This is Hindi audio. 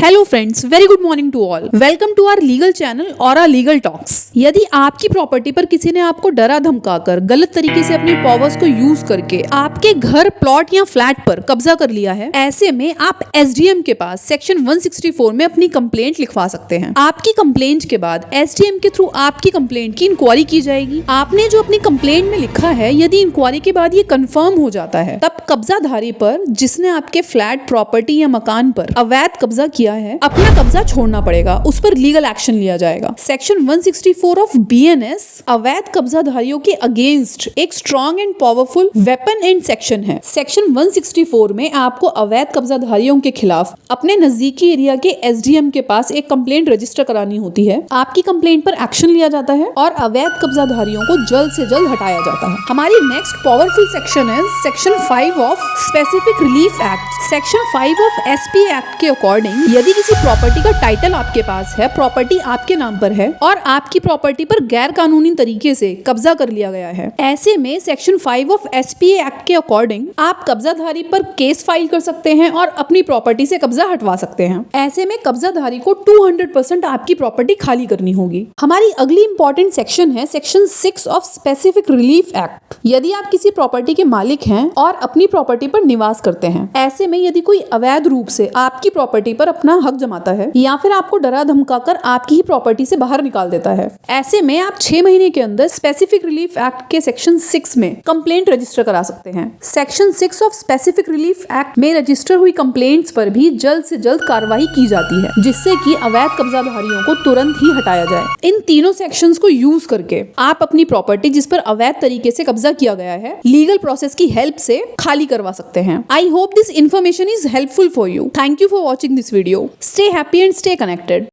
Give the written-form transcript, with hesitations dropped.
Hello friends, very good morning to all. Welcome to our legal channel और आवर लीगल टॉक्स। यदि आपकी प्रॉपर्टी पर किसी ने आपको डरा धमकाकर गलत तरीके से अपनी पावर्स को यूज करके आपके घर, प्लॉट या फ्लैट पर कब्जा कर लिया है, ऐसे में आप एसडीएम के पास सेक्शन 164 में अपनी कंप्लेंट लिखवा सकते हैं। आपकी कंप्लेंट के बाद एसडीएम के थ्रू आपकी कंप्लेंट की इंक्वायरी की जाएगी। आपने जो अपनी कंप्लेंट में लिखा है, यदि इंक्वायरी के बाद ये कंफर्म हो जाता है, तब कब्जाधारी पर, जिसने आपके फ्लैट, प्रॉपर्टी या मकान पर अवैध कब्जा किया है, अपना कब्जा छोड़ना पड़ेगा, उस पर लीगल एक्शन लिया जाएगा। सेक्शन 164 ऑफ बीएनएस अवैध कब्जाधारियों के अगेंस्ट एक strong and powerful weapon and section है। सेक्शन 164 में आपको अवैध कब्जाधारियों के खिलाफ अपने नजदीकी एरिया के एसडीएम के पास एक कंप्लेंट रजिस्टर करानी होती है। आपकी कंप्लेंट पर एक्शन लिया जाता है और अवैध कब्जाधारियों को जल्द से जल्द हटाया जाता है। हमारी नेक्स्ट पावरफुल सेक्शन है section 5 of specific relief act. Section 5 of SP act के अकॉर्डिंग, यदि किसी प्रॉपर्टी का टाइटल आपके पास है, प्रॉपर्टी आपके नाम पर है और आपकी प्रॉपर्टी पर गैर कानूनी तरीके से कब्जा कर लिया गया है, ऐसे में सेक्शन 5 ऑफ एसपी एक्ट के अकॉर्डिंग आप कब्जाधारी पर केस फाइल कर सकते हैं और अपनी प्रॉपर्टी से कब्जा हटवा सकते हैं। ऐसे में कब्जाधारी को 200% आपकी प्रॉपर्टी खाली करनी होगी। हमारी अगली इंपॉर्टेंट सेक्शन है section 6 of specific relief act. यदि आप किसी प्रॉपर्टी के मालिक हैं और अपनी प्रॉपर्टी पर निवास करते हैं, ऐसे में यदि कोई अवैध रूप से आपकी प्रॉपर्टी पर अपना हक जमाता है या फिर आपको डरा धमकाकर आपकी ही प्रॉपर्टी से बाहर निकाल देता है, ऐसे में आप 6 महीने के अंदर स्पेसिफिक रिलीफ एक्ट के सेक्शन 6 में कंप्लेंट रजिस्टर करा सकते हैं। Section 6 of specific relief act में रजिस्टर हुई कंप्लेंट्स पर भी जल्द से जल्द कार्रवाई की जाती है, जिससे कि अवैध कब्जाधारियों को तुरंत ही हटाया जाए। इन तीनों सेक्शंस को यूज करके आप अपनी प्रॉपर्टी, जिस पर अवैध तरीके से कब्जा किया गया है, लीगल प्रोसेस की हेल्प से खाली करवा सकते हैं। I hope this information is helpful for you. Thank you for watching this video. Stay happy and stay connected.